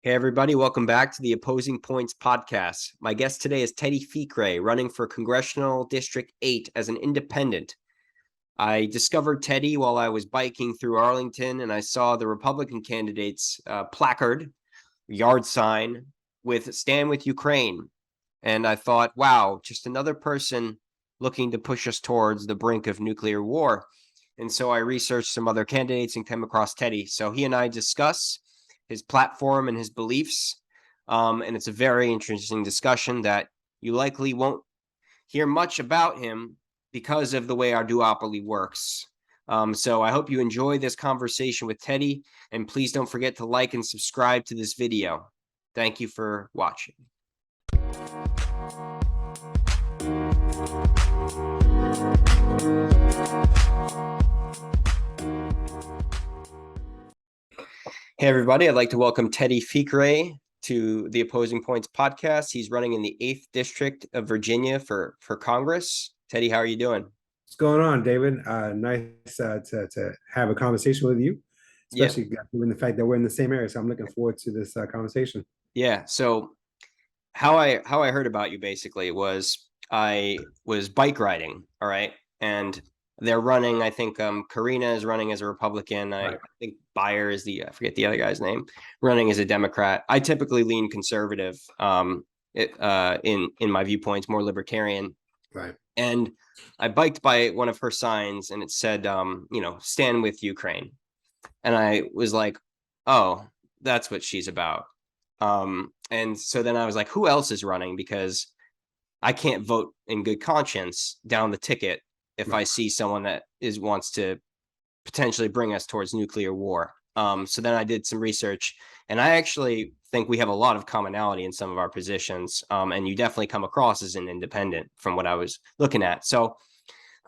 Hey, everybody, welcome back to the Opposing Points podcast. My guest today is Teddy Fikre, running for Congressional District 8 as an independent. I discovered Teddy while I was biking through Arlington, and I saw the Republican candidate's placard, yard sign with Stand with Ukraine. And I thought, wow, just another person looking to push us towards the brink of nuclear war. And so I researched some other candidates and came across Teddy. So he and I discuss his platform and his beliefs. And it's a very interesting discussion that you likely won't hear much about him because of the way our duopoly works. So I hope you enjoy this conversation with Teddy, and please don't forget to like and subscribe to this video. Thank you for watching. Hey, everybody. I'd like to welcome Teddy Fikre to the Opposing Points podcast. He's running in the 8th District of Virginia for Congress. Teddy, how are you doing? What's going on, David? Nice to have a conversation with you, especially given the fact that we're in the same area. So I'm looking forward to this conversation. Yeah. So how I heard about you basically was I was bike riding. All right. And they're running, I think Karina is running as a Republican. Right. I think Beyer is I forget the other guy's name, running as a Democrat. I typically lean conservative in my viewpoints, more libertarian. Right. And I biked by one of her signs and it said, stand with Ukraine. And I was like, oh, that's what she's about. And so then I was like, who else is running? Because I can't vote in good conscience down the ticket if I see someone that wants to potentially bring us towards nuclear war. So then I did some research, and I actually think we have a lot of commonality in some of our positions. And you definitely come across as an independent from what I was looking at. So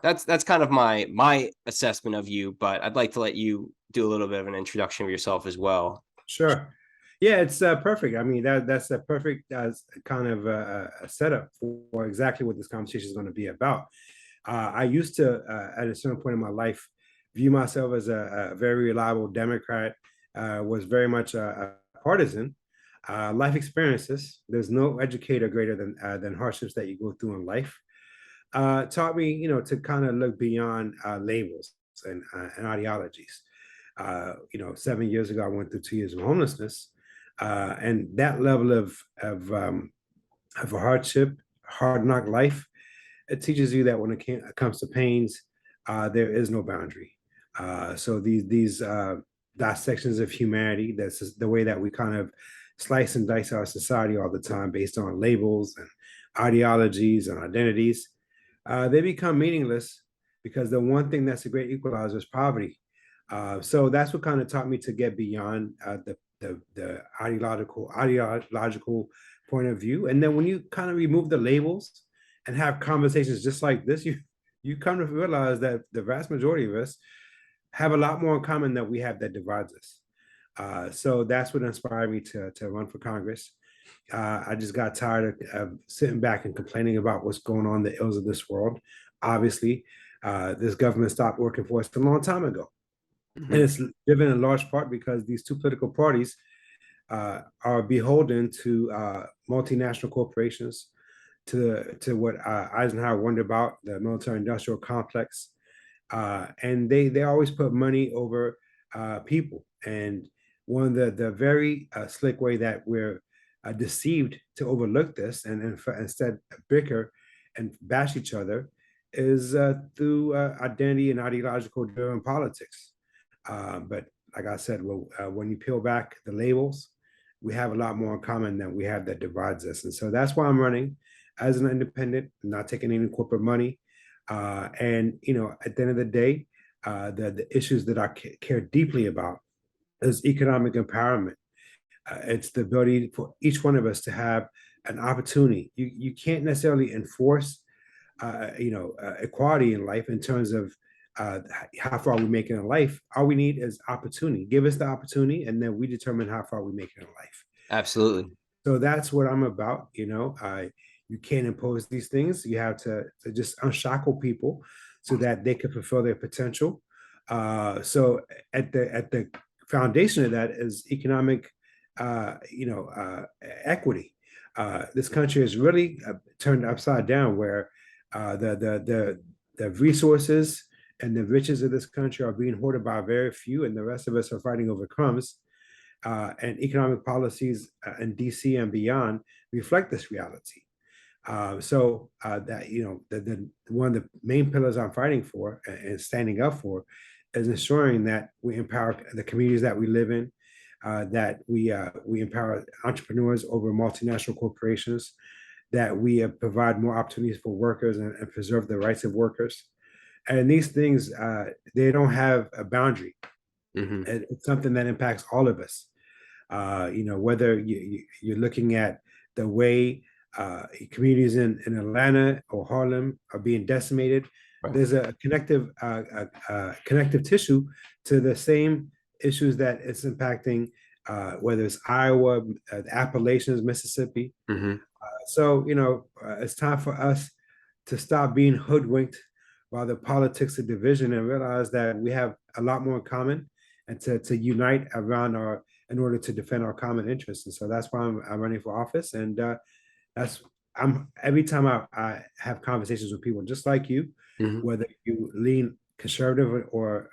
that's kind of my assessment of you, but I'd like to let you do a little bit of an introduction of yourself as well. Sure. Yeah, it's perfect. I mean, that's a perfect kind of a setup for exactly what this conversation is going to be about. I used to, at a certain point in my life, view myself as a very reliable Democrat, was very much a partisan. Life experiences, there's no educator greater than hardships that you go through in life. Taught me, to kind of look beyond labels and ideologies. 7 years ago, I went through 2 years of homelessness, and that level of a hardship, hard knock life, it teaches you that when it comes to pains, there is no boundary. So these dissections of humanity, that's the way that we kind of slice and dice our society all the time based on labels and ideologies and identities. They become meaningless because the one thing that's a great equalizer is poverty. So that's what kind of taught me to get beyond the ideological point of view. And then when you kind of remove the labels and have conversations just like this, you come to realize that the vast majority of us have a lot more in common than we have that divides us. So that's what inspired me to run for Congress. I just got tired of sitting back and complaining about what's going on, the ills of this world. Obviously, this government stopped working for us a long time ago. Mm-hmm. And it's driven in large part because these two political parties are beholden to multinational corporations, to what Eisenhower wondered about, the military-industrial complex. And they always put money over people. And one of the very slick way that we're deceived to overlook this and instead bicker and bash each other is through identity and ideological driven politics. But like I said, when you peel back the labels, we have a lot more in common than we have that divides us. And so that's why I'm running as an independent, not taking any corporate money. And at the end of the day, the issues that I care deeply about is economic empowerment. It's the ability for each one of us to have an opportunity. You can't necessarily enforce, equality in life in terms of how far we make it in life. All we need is opportunity. Give us the opportunity, and then we determine how far we make it in life. Absolutely. So that's what I'm about. You can't impose these things. You have to just unshackle people so that they can fulfill their potential. So at the foundation of that is economic equity. This country is really turned upside down, where the resources and the riches of this country are being hoarded by very few, and the rest of us are fighting over crumbs. And economic policies in DC and beyond reflect this reality. That the one of the main pillars I'm fighting for and standing up for is ensuring that we empower the communities that we live in, that we empower entrepreneurs over multinational corporations, that we provide more opportunities for workers and preserve the rights of workers. And these things, they don't have a boundary. Mm-hmm. It's something that impacts all of us. Whether you're looking at the way communities in Atlanta or Harlem are being decimated, Right. there's a connective tissue to the same issues that it's impacting, whether it's Iowa, the Appalachians, Mississippi. Mm-hmm. It's time for us to stop being hoodwinked by the politics of division and realize that we have a lot more in common, and to unite around in order to defend our common interests. And so that's why I'm running for office. And every time I have conversations with people just like you, Mm-hmm. whether you lean conservative or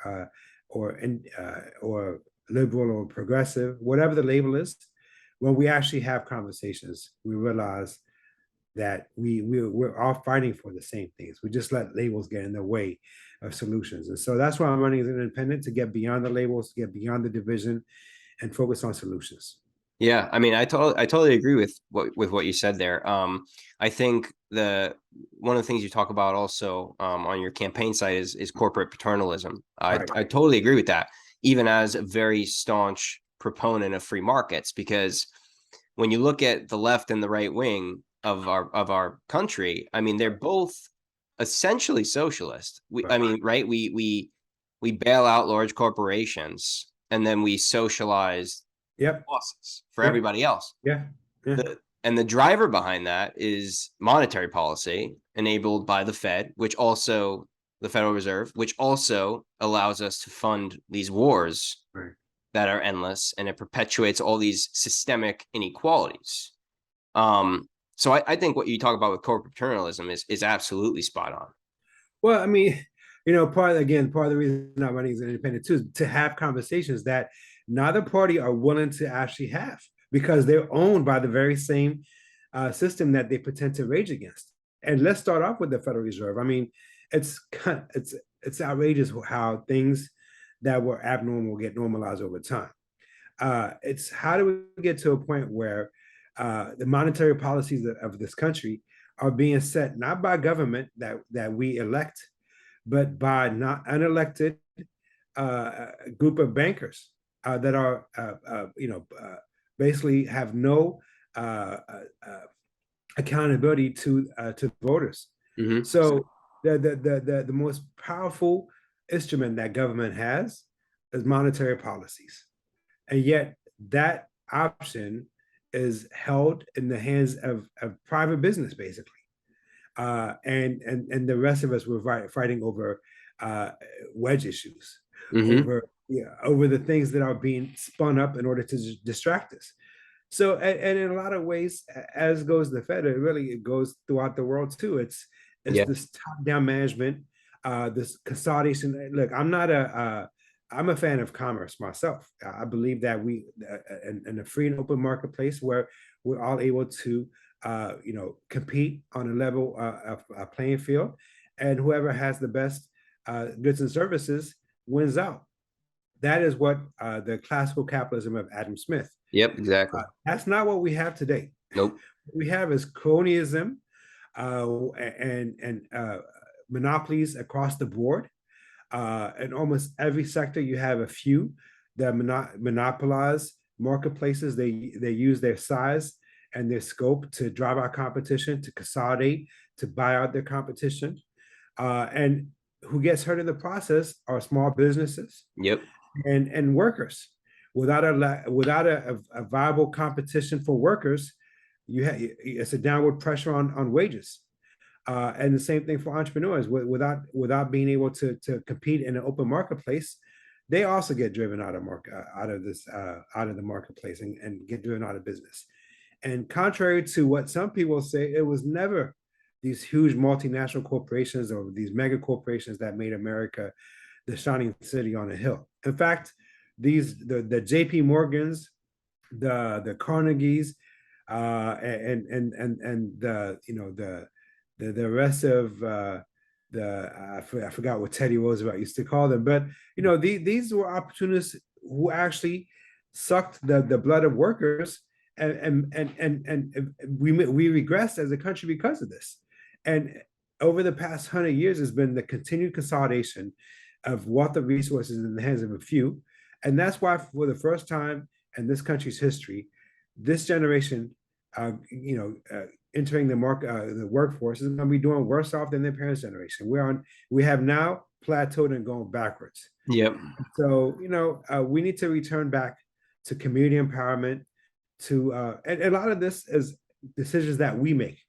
liberal or progressive, whatever the label is, when we actually have conversations, we realize that we're all fighting for the same things. We just let labels get in the way of solutions. And so that's why I'm running as an independent, to get beyond the labels, to get beyond the division, and focus on solutions. Yeah, I mean, I totally agree with what you said there. I think one of the things you talk about also on your campaign site is corporate paternalism. Right. I totally agree with that, even as a very staunch proponent of free markets, because when you look at the left and the right wing of our country, I mean, they're both essentially socialist. I mean, right? We bail out large corporations, and then we socialize Yep. losses for everybody else. Yeah. Yeah. And the driver behind that is monetary policy enabled by the Fed, the Federal Reserve, which also allows us to fund these wars that are endless, and it perpetuates all these systemic inequalities. So I think what you talk about with corporate paternalism is absolutely spot on. Well, I mean, part of the reason I'm running as an independent too is to have conversations that neither party are willing to actually have, because they're owned by the very same system that they pretend to rage against. And let's start off with the Federal Reserve. I mean, it's outrageous how things that were abnormal get normalized over time. It's how do we get to a point where the monetary policies of this country are being set not by government that we elect, but by not unelected group of bankers that are basically have no accountability to voters. Mm-hmm. So the most powerful instrument that government has is monetary policies, and yet that option is held in the hands of private business, basically. And the rest of us were fighting over wedge issues, Mm-hmm. over the things that are being spun up in order to distract us. So, and in a lot of ways, as goes the Fed, it goes throughout the world too. It's this top-down management, this consolidation. Look, I'm a fan of commerce myself. I believe that we, in a free and open marketplace where we're all able to, compete on a level of a playing field, and whoever has the best goods and services wins out. That is what the classical capitalism of Adam Smith. Yep, exactly. That's not what we have today. Nope. What we have is cronyism and monopolies across the board. In almost every sector, you have a few that monopolize marketplaces. They use their size and their scope to drive out competition, to consolidate, to buy out their competition. And who gets hurt in the process are small businesses. Yep. And workers. Without a viable competition for workers, it's a downward pressure on wages. And the same thing for entrepreneurs. Without being able to compete in an open marketplace, they also get driven out of market, out of the marketplace, and get driven out of business. And contrary to what some people say, it was never these huge multinational corporations or these mega corporations that made America the shining city on a hill. In fact, the J.P. Morgans, the Carnegies, and the the rest of I forgot what Teddy Roosevelt used to call them, but these were opportunists who actually sucked the blood of workers, and we regressed as a country because of this. And over the past 100 years, has been the continued consolidation of wealth of resources in the hands of a few, and that's why for the first time in this country's history, this generation, entering the workforce is going to be doing worse off than their parents' generation. We have now plateaued and going backwards. Yep. So we need to return back to community empowerment. And a lot of this is decisions that we make.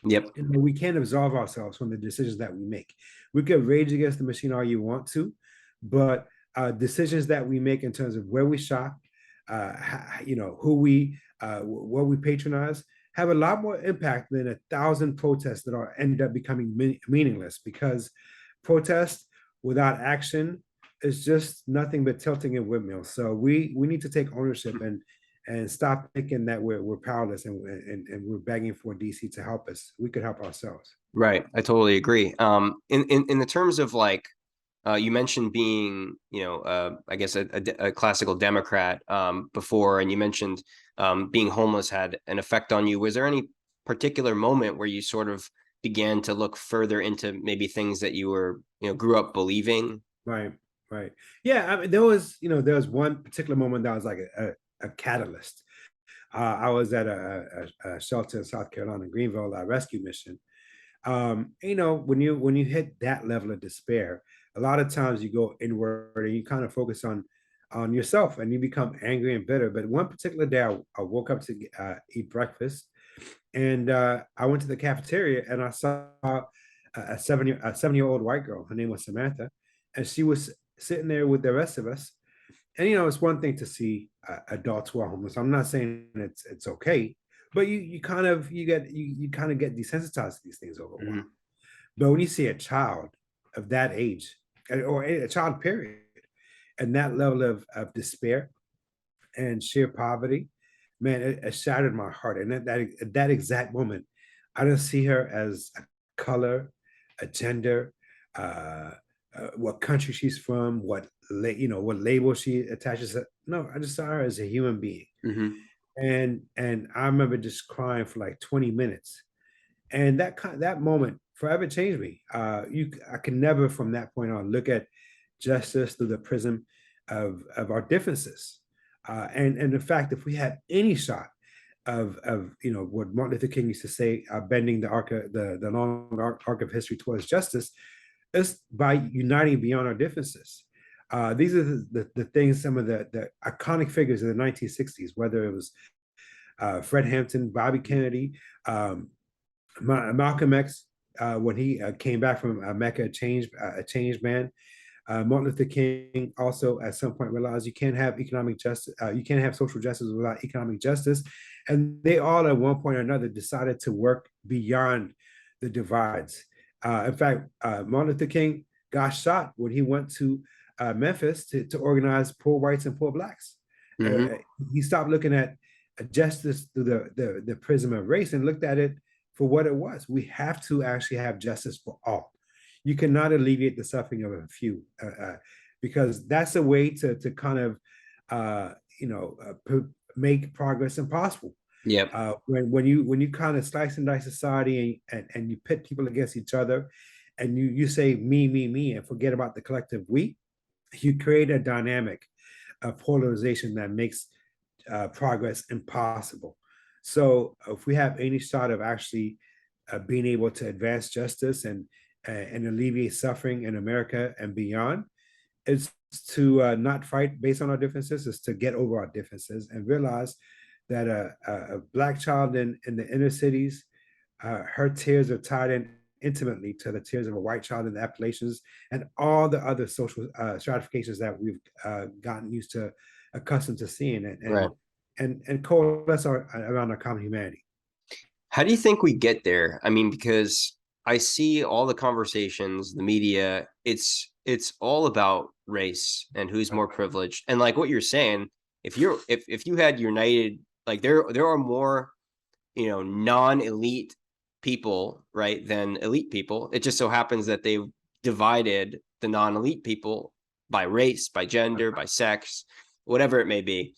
Yep. We can't absolve ourselves from the decisions that we make. We could rage against the machine all you want to, but decisions that we make in terms of where we shop, who what we patronize, have a lot more impact than 1,000 protests that end up becoming meaningless, because protest without action is just nothing but tilting a windmill. So we need to take ownership and stop thinking that we're powerless and we're begging for DC to help us. We could help ourselves. Right. I totally agree. In the terms of like, you mentioned being, I guess a classical Democrat before, and you mentioned being homeless had an effect on you. Was there any particular moment where you sort of began to look further into maybe things that you were, grew up believing? Right. Yeah. I mean, there was one particular moment that was like a catalyst. I was at a shelter in South Carolina, Greenville, a rescue mission. When you hit that level of despair, a lot of times you go inward and you kind of focus on yourself, and you become angry and bitter. But one particular day, I woke up to eat breakfast, and I went to the cafeteria, and I saw a 7-year-old white girl. Her name was Samantha, and she was sitting there with the rest of us. And it's one thing to see adults who are homeless. I'm not saying it's okay, but you kind of get desensitized to these things over a while. But when you see a child of that age, or a child period, and that level of despair and sheer poverty, man, it shattered my heart. And that exact moment, I don't see her as a color, a gender, what country she's from, what label she attaches. No, I just saw her as a human being. And I remember just crying for like 20 minutes. And that moment forever changed me. I can never from that point on look at justice through the prism of our differences. And in fact, if we had any shot of what Martin Luther King used to say, bending the long arc of history towards justice, is by uniting beyond our differences. These are the things, some of the iconic figures of the 1960s, whether it was Fred Hampton, Bobby Kennedy, Malcolm X, when he came back from Mecca, a changed man. Martin Luther King also at some point realized you can't have economic justice, you can't have social justice without economic justice. And they all at one point or another decided to work beyond the divides. In fact, Martin Luther King got shot when he went to Memphis to organize poor whites and poor blacks. He stopped looking at justice through the prism of race and looked at it for what it was. We have to actually have justice for all. You cannot alleviate the suffering of a few, because that's a way to kind of make progress impossible. When you kind of slice and dice society and you pit people against each other, and you say me, and forget about the collective we, you create a dynamic of polarization that makes progress impossible. So if we have any shot of actually being able to advance justice and alleviate suffering in America and beyond, it's to not fight based on our differences, is to get over our differences and realize that a Black child in the inner cities, her tears are tied intimately to the tears of a white child in the Appalachians and all the other social stratifications that we've gotten used to, accustomed to seeing, Right. and coalesce around our common humanity. How do you think we get there? I mean, because I see all the conversations, the media, it's all about race and who's more privileged. And like what you're saying, if you had united, like there are more, non-elite people, right, than elite people. It just so happens that they've divided the non-elite people by race, by gender, by sex, whatever it may be.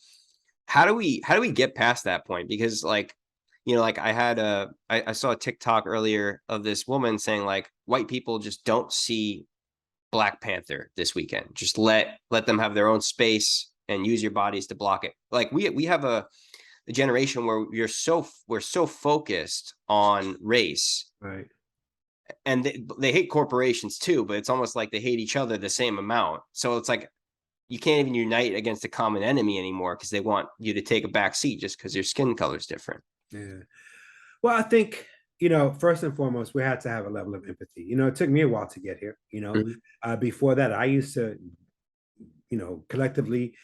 How do we get past that point? Because like I saw a TikTok earlier of this woman saying like white people just don't see Black Panther this weekend. Just let them have their own space and use your bodies to block it. Like we have a generation where we're so focused on race, Right. and they hate corporations too, but it's almost like they hate each other the same amount. So it's like you can't even unite against a common enemy anymore because they want you to take a back seat just because your skin color is different. Yeah. Well, I think, first and foremost, we had to have a level of empathy. It took me a while to get here. Mhm. Before that, I used to, collectively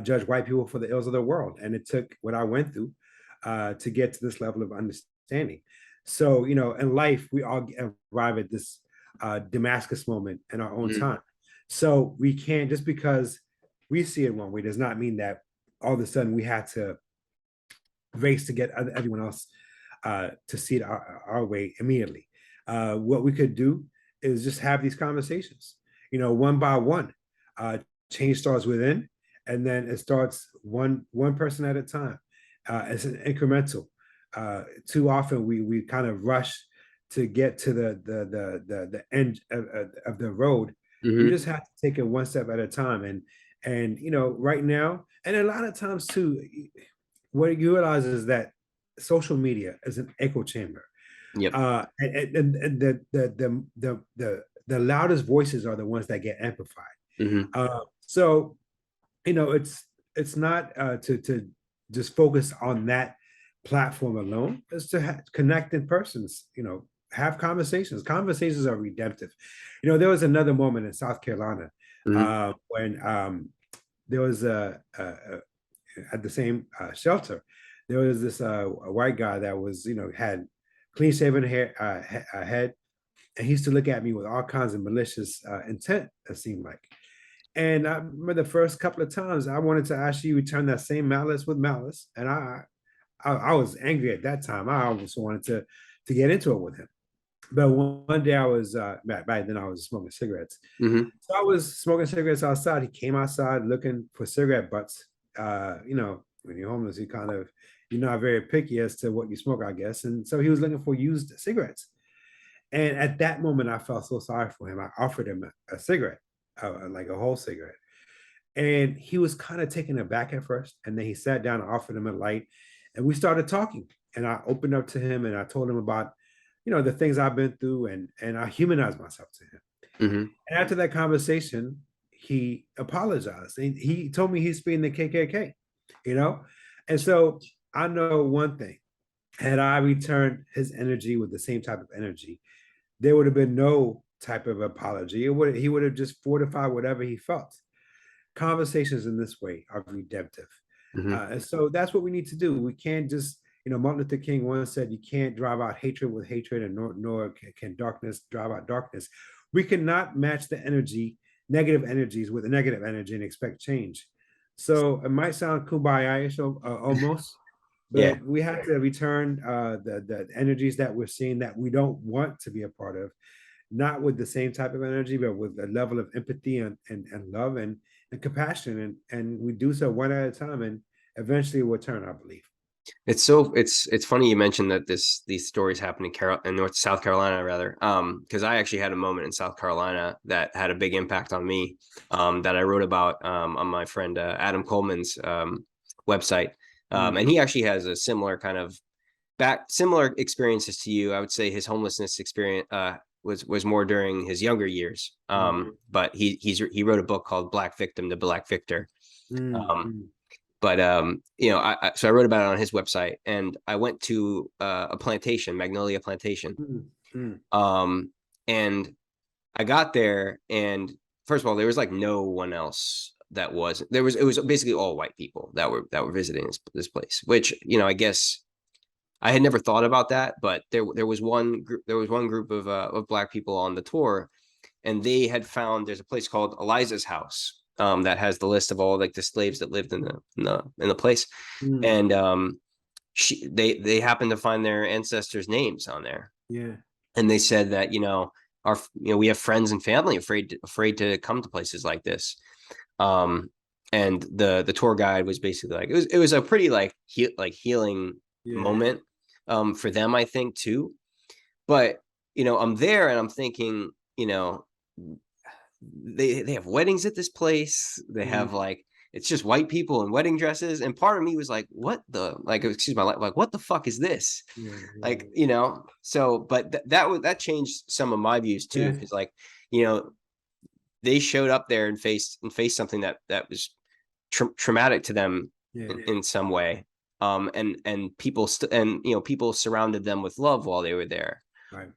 judge white people for the ills of the world. And it took what I went through to get to this level of understanding. So, in life, we all arrive at this Damascus moment in our own Mhm. time. So we can't, just because we see it one way, does not mean that all of a sudden we had to race to get everyone else to see it our way immediately. What we could do is just have these conversations, one by one. Change starts within, and then it starts one person at a time. It's an incremental. Too often we kind of rush to get to the end of the road. We Mhm. just have to take it one step at a time, and right now, and a lot of times too, what you realize is that social media is an echo chamber. Yep. And the loudest voices are the ones that get amplified. Mhm. So it's not to just focus on that platform alone. It's to connect in persons. Have conversations. Conversations are redemptive. There was another moment in South Carolina Mhm. when there was at the same shelter. There was this a white guy that was, had clean shaven hair, head, and he used to look at me with all kinds of malicious intent. It seemed like, and I remember the first couple of times I wanted to actually return that same malice with malice, and I was angry at that time. I almost wanted to get into it with him. But one day I was back then I was smoking cigarettes. Mhm. So I was smoking cigarettes outside. He came outside looking for cigarette butts. When you're homeless, you're not very picky as to what you smoke, I guess. And so he was looking for used cigarettes. And at that moment, I felt so sorry for him. I offered him a cigarette, like a whole cigarette. And he was kind of taken aback at first. And then he sat down and offered him a light. And we started talking. And I opened up to him and I told him about, the things I've been through, and I humanized myself to him. Mhm. And after that conversation, he apologized. He told me he's being the KKK, you know? And so I know one thing. Had I returned his energy with the same type of energy, there would have been no type of apology. He would have just fortified whatever he felt. Conversations in this way are redemptive. Mhm. And so that's what we need to do. We can't just, Martin Luther King once said, you can't drive out hatred with hatred, and nor can darkness drive out darkness. We cannot match the energy, negative energies with a negative energy and expect change. So it might sound kumbaya-ish almost, Yeah. but we have to return the energies that we're seeing that we don't want to be a part of, not with the same type of energy, but with a level of empathy and love and compassion. And we do so one at a time, and eventually we'll turn, I believe. It's funny you mentioned that these stories happen in South Carolina rather, because I actually had a moment in South Carolina that had a big impact on me, that I wrote about on my friend Adam Coleman's website, and he actually has a similar kind of similar experiences to you. I would say his homelessness experience was more during his younger years, but he wrote a book called Black Victim to Black Victor. Um, Mm-hmm. but so I wrote about it on his website, and I went to a plantation, Magnolia Plantation, Mm. And I got there, and first of all, there was like no one else that was there. It was basically all white people that were visiting this place, which, I guess I had never thought about that, but there was one group of black people on the tour, and they had found there's a place called Eliza's house, that has the list of all like the slaves that lived in the place, Mm. and they happened to find their ancestors' names on there, Yeah. and they said that we have friends and family afraid to come to places like this. um and the tour guide was basically like, it was a pretty like healing Yeah. moment for them, I think, too. But I'm there and I'm thinking, they have weddings at this place. They Mm. have like, it's just white people in wedding dresses, and part of me was like, what the, like, excuse my life, like, what the fuck is this? Yeah. Like, Yeah. so, but that changed some of my views too, Yeah. because like, you know they showed up there and faced something that was traumatic to them Yeah. in some way. And people surrounded them with love while they were there. Right.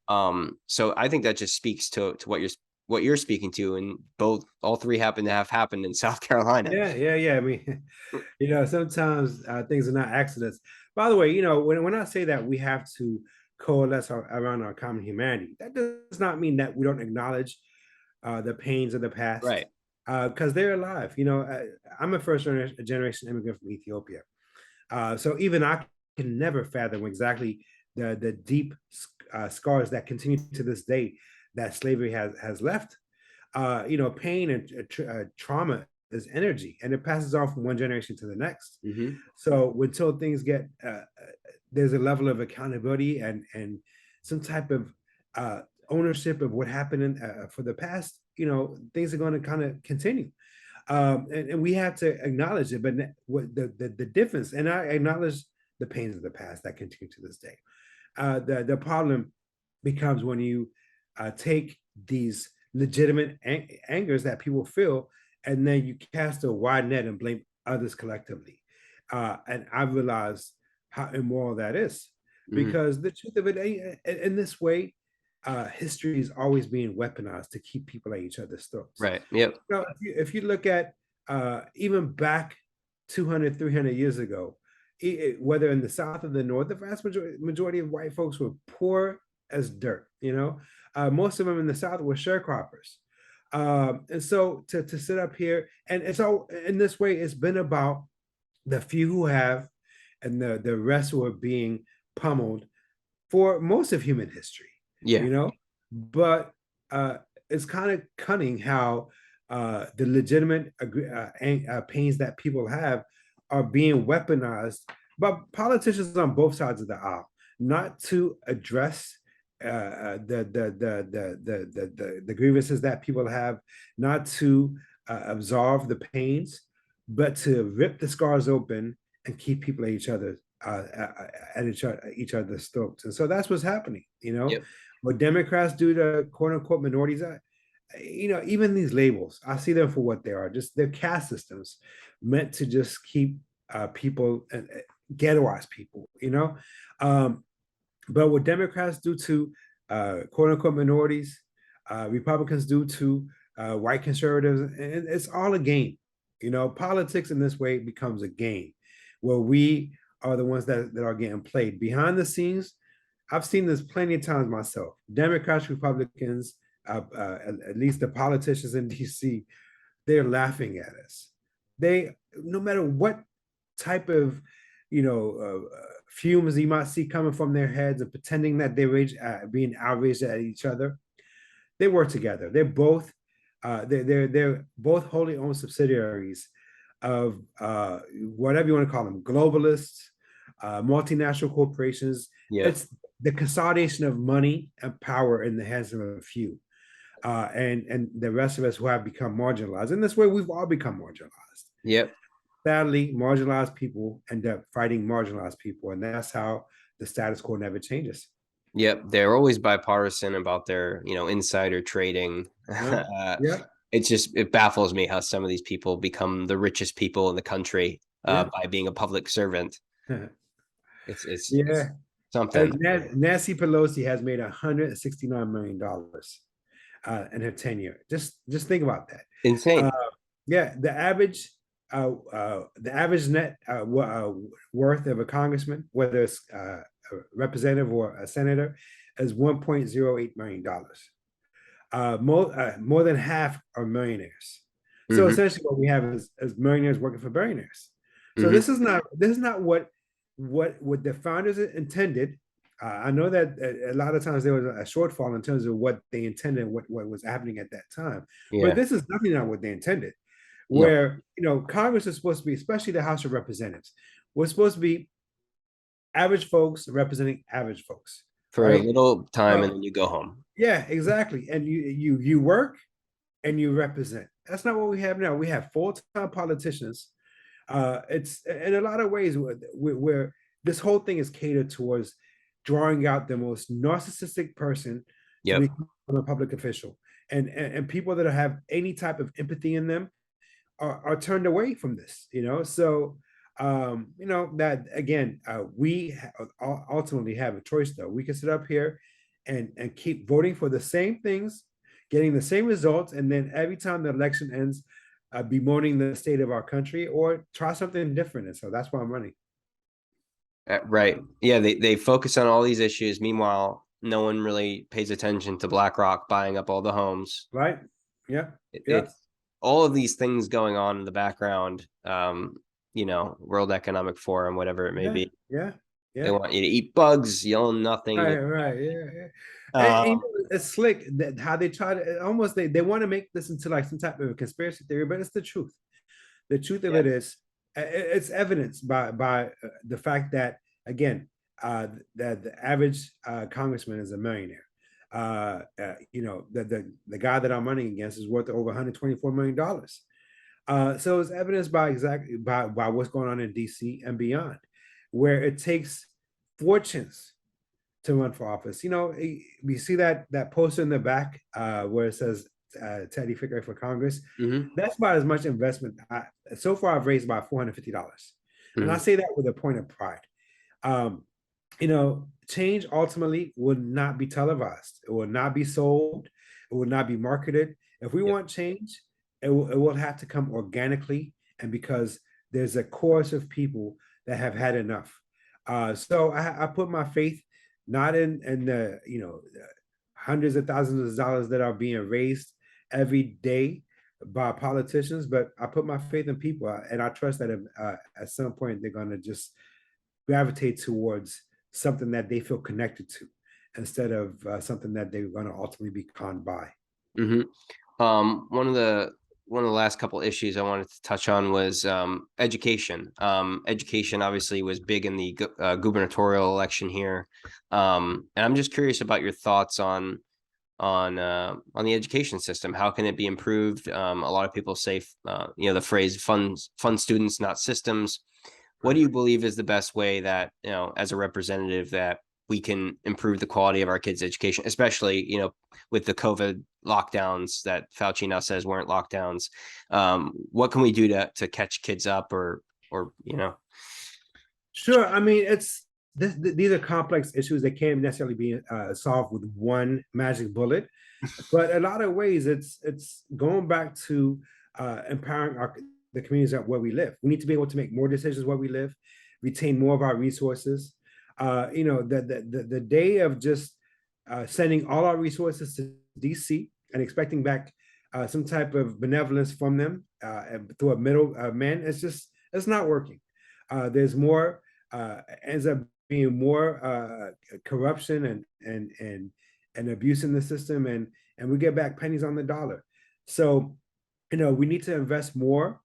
So I think that just speaks to what you're speaking to, and all three happen to have happened in South Carolina. Yeah. Yeah. Yeah. I mean, sometimes things are not accidents. By the way, when I say that we have to coalesce around our common humanity, that does not mean that we don't acknowledge the pains of the past, Right. because they're alive. I'm a first generation immigrant from Ethiopia. So even I can never fathom exactly the deep scars that continue to this day that slavery has left. Pain and trauma is energy, and it passes on from one generation to the next. Mm-hmm. So until things get there's a level of accountability and some type of ownership of what happened for the past, things are going to kind of continue. And we have to acknowledge it. But what the difference, and I acknowledge the pains of the past that continue to this day. The problem becomes when you take these legitimate angers that people feel, and then you cast a wide net and blame others collectively. And I realized how immoral that is, Mm-hmm. because the truth of it, in this way, history is always being weaponized to keep people at each other's throats. Right. Yep. If you look at even back 200, 300 years ago, whether in the South or the North, the vast majority of white folks were poor as dirt. Most of them in the South were sharecroppers. And so to sit up here, and it's all in this way, it's been about the few who have, and the rest who are being pummeled for most of human history, Yeah. you know. But it's kind of cunning how the legitimate pains that people have are being weaponized by politicians on both sides of the aisle, not to address the grievances that people have, not to absolve the pains, but to rip the scars open and keep people at each other's throats. And so that's what's happening. Yep. What Democrats do to quote unquote minorities, even these labels, I see them for what they are. Just they're caste systems meant to just keep people, ghettoized people. But what Democrats do to quote unquote minorities, Republicans do to white conservatives, and it's all a game. Politics in this way becomes a game where we are the ones that are getting played behind the scenes. I've seen this plenty of times myself. Democrats, Republicans, at least the politicians in DC, they're laughing at us. No matter what type of, fumes you might see coming from their heads and pretending that they're being outraged at each other, they work together. They're both wholly owned subsidiaries of whatever you want to call them, globalists, multinational corporations. Yeah. It's the consolidation of money and power in the hands of a few, and the rest of us who have become marginalized. In this way, we've all become marginalized. Yep. Sadly, marginalized people end up fighting marginalized people, and that's how the status quo never changes. Yep. They're always bipartisan about their, insider trading. Yeah, yeah, It baffles me how some of these people become the richest people in the country yeah, by being a public servant. It's yeah. something Nancy Pelosi has made $169 million in her tenure. Just think about that. insane. Yeah, the average net worth of a congressman, whether it's a representative or a senator, is $1.08 million. More than half are millionaires. So Mm-hmm. essentially, what we have is millionaires working for billionaires. So Mm-hmm. this is not what the founders intended. I know that a lot of times there was a shortfall in terms of what they intended, what was happening at that time. But Yeah. this is definitely not what they intended. No. Where Congress is supposed to be, especially the House of Representatives, we're supposed to be average folks representing average folks, For a right? little time and So then you go home. yeah, exactly. And you work and you represent. That's not what we have now. We have full-time politicians. It's in a lot of ways where this whole thing is catered towards drawing out the most narcissistic person to Yep. become a public official, and people that have any type of empathy in them are turned away from this. So that again, ultimately have a choice. Though we can sit up here and keep voting for the same things, getting the same results, and then every time the election ends, bemoaning the state of our country, or try something different. And so that's why I'm running. Right. Yeah, they focus on all these issues. Meanwhile, no one really pays attention to BlackRock buying up all the homes. Right? Yeah. Yeah. It's all of these things going on in the background. World Economic Forum, whatever it may Yeah. be. Yeah. They Yeah. want you to eat bugs, yell nothing. Right. Right. Yeah. Yeah. And Um, it's slick that how they try to almost they want to make this into like some type of a conspiracy theory, but it's the truth. The truth of yeah. it is, it's evidenced by the fact that again, that the average congressman is a millionaire. The guy that I'm running against is worth over $124 million. So it's evidenced by exactly by what's going on in DC and beyond, where it takes fortunes to run for office. We see that poster in the back where it says Teddy Fikre for Congress. Mm-hmm. That's about as much investment. So far, I've raised about $450, and I Mm-hmm. say that with a point of pride. Um, Change ultimately will not be televised. It will not be sold. It will not be marketed. If we Yep. want change, it will have to come organically, and because there's a chorus of people that have had enough. So I put my faith not in the hundreds of thousands of dollars that are being raised every day by politicians, but I put my faith in people, and I trust that at some point they're going to just gravitate towards something that they feel connected to instead of something that they're going to ultimately be conned by. Mm-hmm. One of the last couple issues I wanted to touch on was education. Education obviously was big in the gubernatorial election here, and I'm just curious about your thoughts on the education system. How can it be improved? A lot of people say, the phrase "fund students, not systems." What do Right. you believe is the best way that, as a representative, that we can improve the quality of our kids' education, especially, with the COVID lockdowns that Fauci now says weren't lockdowns? What can we do to catch kids up or. Sure. I mean, these are complex issues that can't necessarily be solved with one magic bullet, but a lot of ways it's going back to empowering the communities where we live. We need to be able to make more decisions where we live, retain more of our resources. The day of just sending all our resources to DC and expecting back some type of benevolence from them through a middle man, it's not working. There's more ends up being more corruption and abuse in the system, and we get back pennies on the dollar. So, we need to invest more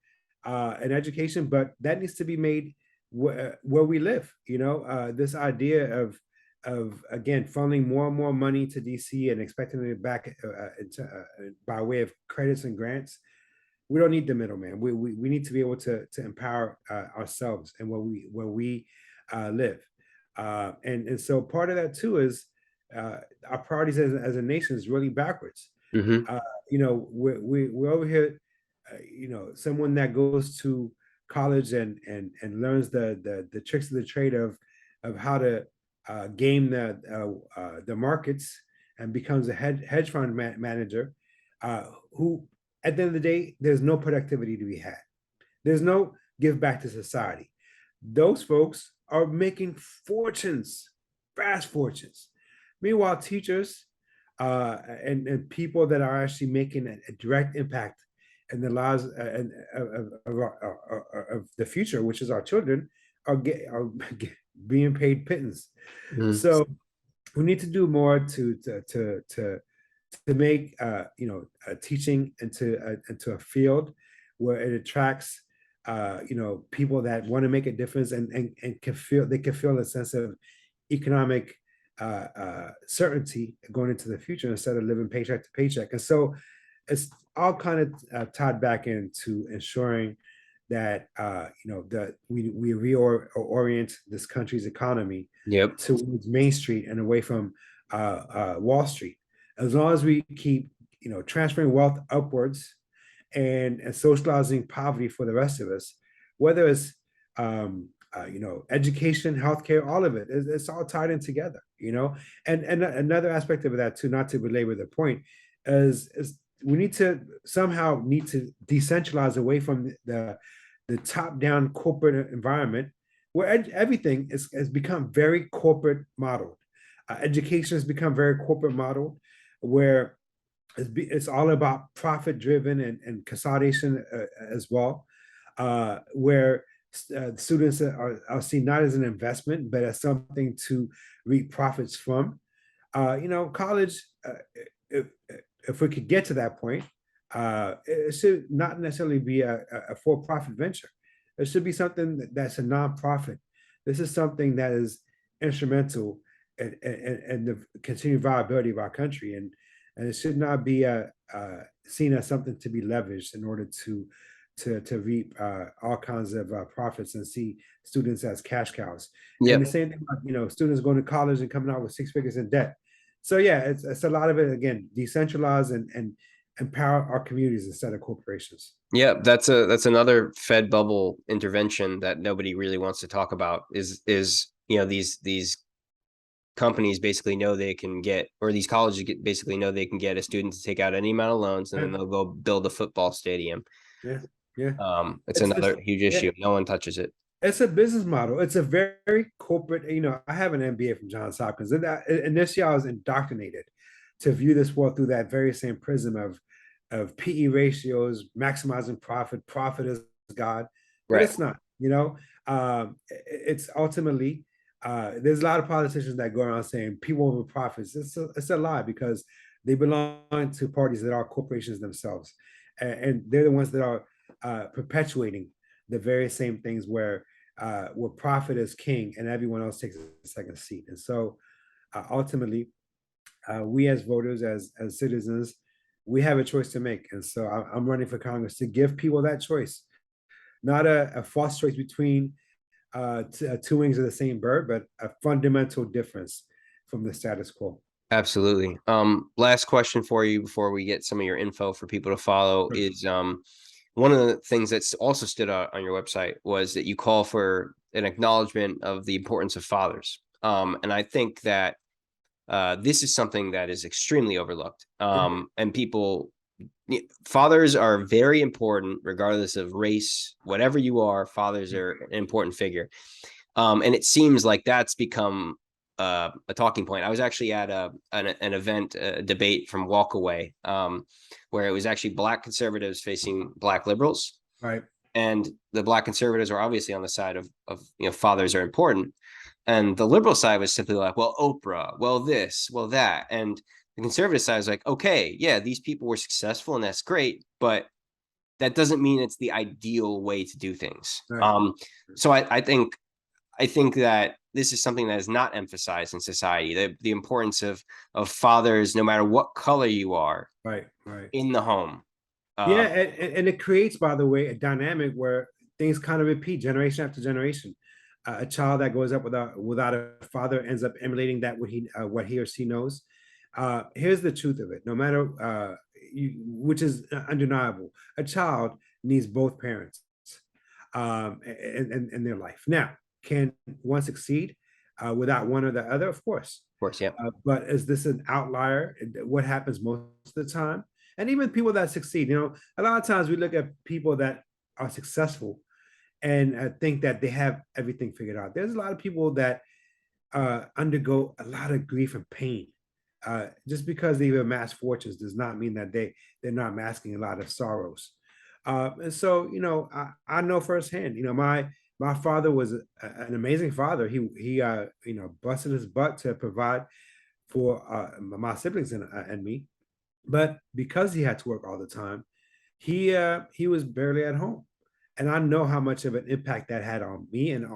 in education, but that needs to be made where we live. This idea of again funneling more and more money to DC and expecting it back by way of credits and grants. We don't need the middleman. We need to be able to empower ourselves and where we live. And so part of that too is our priorities as a nation is really backwards. Mm-hmm. We're over here. Someone that goes to college and learns the tricks of the trade of how to game the markets and becomes a hedge fund manager, who at the end of the day, there's no productivity to be had. There's no give back to society. Those folks are making fortunes, fast fortunes. Meanwhile, teachers and people that are actually making a direct impact in the lives of the future, which is our children, are being paid pittance. Mhm. So we need to do more to make teaching into a field where it attracts people that want to make a difference and can feel a sense of economic certainty going into the future instead of living paycheck to paycheck. And so it's all kind of tied back into ensuring that that we reorient this country's economy Yep. towards Main Street and away from Wall Street. As long as we keep transferring wealth upwards and socializing poverty for the rest of us, whether it's education, healthcare, all of it's all tied in together. And another aspect of that too, not to belabor the point, is we need to decentralize away from the top down corporate environment where everything has become very corporate modeled. Education has become very corporate modeled, where it's all about profit driven and consolidation as well, where students are seen not as an investment, but as something to reap profits from. College, if, if we could get to that point, it should not necessarily be a for-profit venture. It should be something that's a nonprofit. This is something that is instrumental in the continued viability of our country, and it should not be seen as something to be leveraged in order to reap all kinds of profits and see students as cash cows. And the Yep. same thing about students going to college and coming out with six figures in debt. So yeah, it's a lot of it again, decentralize and empower our communities instead of corporations. Yeah, that's another Fed bubble intervention that nobody really wants to talk about. Is these companies basically know they can get, or these colleges basically know they can get a student to take out any amount of loans, and then Yeah, they'll go build a football stadium. yeah, yeah. It's It's another huge yeah, issue. No one touches it. it's a business model. It's a very corporate. I have an MBA from Johns Hopkins, and initially I was indoctrinated to view this world through that very same prism of PE ratios, maximizing profit. Profit is God, but Right. it's not. It's ultimately there's a lot of politicians that go around saying people over profits. It's a lie because they belong to parties that are corporations themselves, and they're the ones that are perpetuating the very same things where profit is king and everyone else takes a second seat. And so ultimately, we as voters, as citizens, we have a choice to make. And so I'm running for Congress to give people that choice, not a false choice between two wings of the same bird, but a fundamental difference from the status quo. Absolutely. Last question for you before we get some of your info for people to follow is one of the things that's also stood out on your website was that you call for an acknowledgement of the importance of fathers. And I think that this is something that is extremely overlooked. And fathers are very important, regardless of race, whatever you are, fathers are an important figure. And it seems like that's become a talking point. I was actually at an event, a debate from Walkaway, where it was actually Black conservatives facing Black liberals. Right. And the Black conservatives are obviously on the side of fathers are important. And the liberal side was simply like, well, Oprah, well, this, well, that. And the conservative side is like, okay, yeah, these people were successful and that's great, but that doesn't mean it's the ideal way to do things. Right. So I think that this is something that is not emphasized in society, the importance of fathers, no matter what color you are, Right. Right. in the home. Yeah, and it creates, by the way, a dynamic where things kind of repeat generation after generation. A child that grows up without a father ends up emulating that what he or she knows. Here's the truth of it: no matter which is undeniable, a child needs both parents in their life. Now, can one succeed without one or the other? Of course. Of course, yeah. But is this an outlier? What happens most of the time? And even people that succeed, a lot of times we look at people that are successful and think that they have everything figured out. There's a lot of people that undergo a lot of grief and pain. Just because they've amassed fortunes does not mean that they're not masking a lot of sorrows. And so, I know firsthand. My father was an amazing father. He busted his butt to provide for my siblings and me. But because he had to work all the time, he was barely at home, and I know how much of an impact that had on me and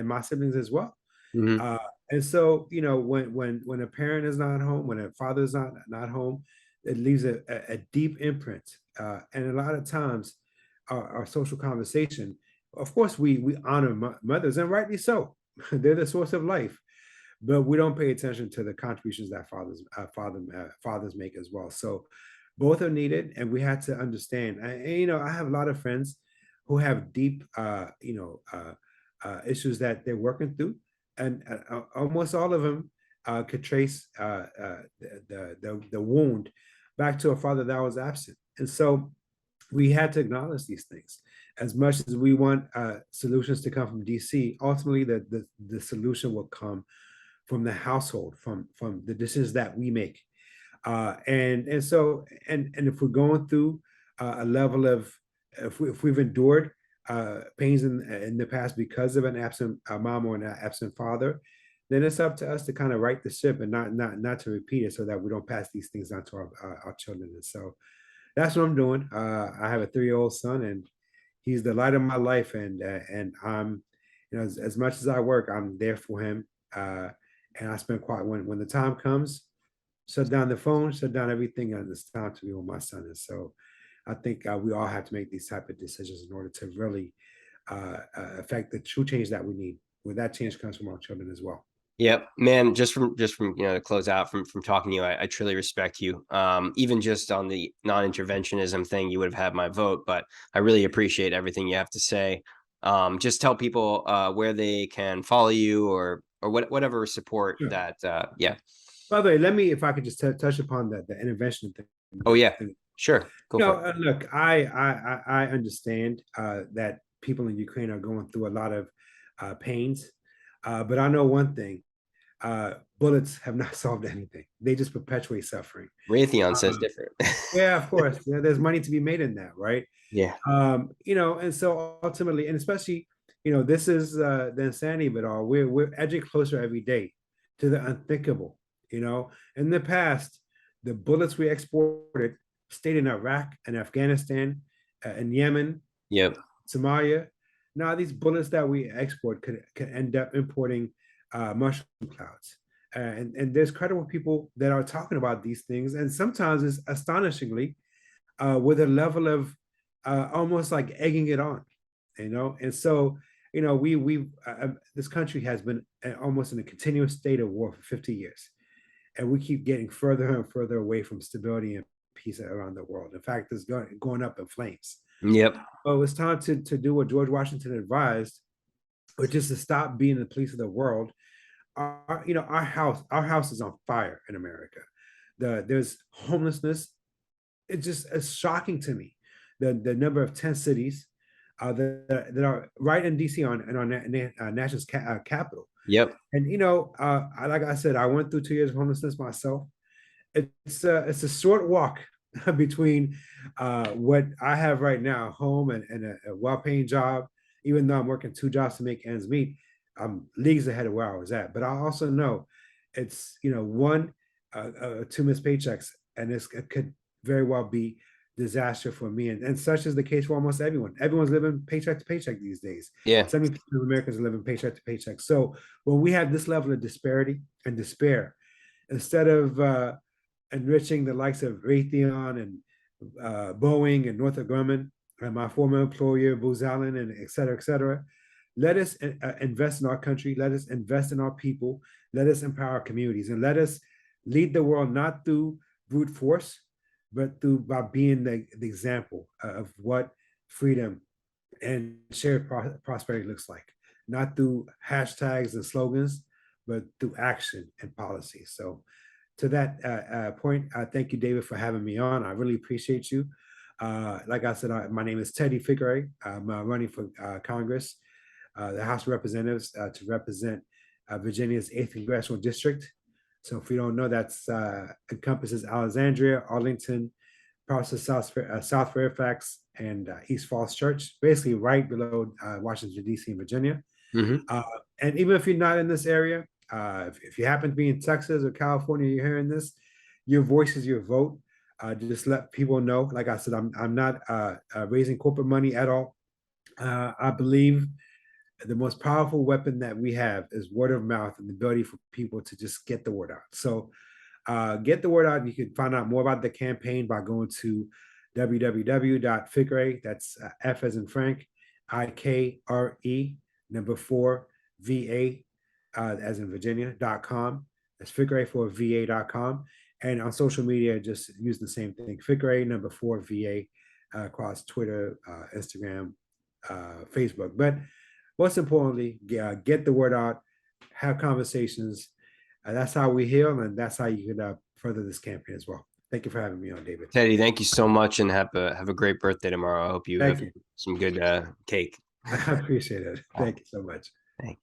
my siblings as well. Hmm. Uh, and so, when a parent is not home, when a father is not home, it leaves a deep imprint. And a lot of times, our social conversation, of course, we honor mothers, and rightly so. They're the source of life, but we don't pay attention to the contributions that fathers make as well. So both are needed, and we had to understand. I have a lot of friends who have deep, issues that they're working through, and almost all of them could trace the wound back to a father that was absent. And so we had to acknowledge these things. As much as we want solutions to come from DC, ultimately the solution will come from the household, from the decisions that we make. And if we're going through a level of, if we've endured pains in the past because of an absent mom or an absent father, then it's up to us to kind of right the ship and not to repeat it, so that we don't pass these things on to our children. And so that's what I'm doing. I have a 3-year-old son, and he's the light of my life. And I'm, as much as I work, I'm there for him. And I spend quite, when the time comes, shut down the phone, shut down everything, and it's time to be with my son. And so I think we all have to make these type of decisions in order to really affect the true change that we need. Where that change comes from our children as well. Yep, man. Just from to close out from talking to you, I truly respect you. Even just on the non-interventionism thing, you would have had my vote. But I really appreciate everything you have to say. Just tell people where they can follow you, or whatever support Sure. that. Yeah. By the way, if I could just touch upon the intervention thing. Oh yeah. Sure. Go for it. Look, I understand that people in Ukraine are going through a lot of pains, but I know one thing: bullets have not solved anything. They just perpetuate suffering. Raytheon says Um, different. yeah, of course. There's money to be made in that, right? Yeah. And so ultimately, and especially, this is the insanity of it all. We're edging closer every day to the unthinkable. In the past, the bullets we exported stayed in Iraq and Afghanistan, and Yemen, Yep. Somalia. Now these bullets that we export could end up importing mushroom clouds. And there's credible people that are talking about these things, and sometimes it's astonishingly with a level of almost like egging it on, And so, we this country has been almost in a continuous state of war for 50 years, and we keep getting further and further away from stability and peace around the world. In fact, it's going up in flames. Yep. So it's time to do what George Washington advised, which is to stop being the police of the world. Our house is on fire in America. There's homelessness. It's shocking to me, the number of 10 cities that are right in DC on our nation's capital. Yep. And like I said, I went through 2 years of homelessness myself. It's a short walk between what I have right now, home and a well-paying job. Even though I'm working 2 jobs to make ends meet, I'm leagues ahead of where I was at. But I also know it's one 2 missed paychecks, and it could very well be disaster for me. And such is the case for almost everyone. Everyone's living paycheck to paycheck these days. Yeah. 70% of Americans are living paycheck to paycheck. So when we have this level of disparity and despair, instead of enriching the likes of Raytheon and Boeing and Northrop Grumman and my former employer, Booz Allen, and et cetera, let us invest in our country. Let us invest in our people. Let us empower our communities, and let us lead the world not through brute force, but by being the example of what freedom and shared prosperity looks like. Not through hashtags and slogans, but through action and policy. So to that point, thank you, David, for having me on. I really appreciate you. Like I said, my name is Teddy Fikre. I'm running for Congress, the House of Representatives, to represent Virginia's 8th Congressional District. So if you don't know, that's encompasses Alexandria, Arlington, parts of South Fairfax, and East Falls Church, basically right below Washington, D.C. and Virginia. Mm-hmm. And even if you're not in this area, if you happen to be in Texas or California, you're hearing this, your voice is your vote. Just let people know. Like I said, I'm not raising corporate money at all. I believe the most powerful weapon that we have is word of mouth and the ability for people to just get the word out. So get the word out. You can find out more about the campaign by going to www.fikre, that's F as in Frank, IKRE, number 4, VA, as in Virginia.com. That's Fikre for VA.com. And on social media, just use the same thing, Fikre, number 4, VA, across Twitter, Instagram, Facebook. But most importantly, get the word out, have conversations. That's how we heal, and that's how you can further this campaign as well. Thank you for having me on, David. Teddy, thank you so much, and have a great birthday tomorrow. I hope you Thank have you. some good cake. I appreciate it. Thank you so much. Thanks.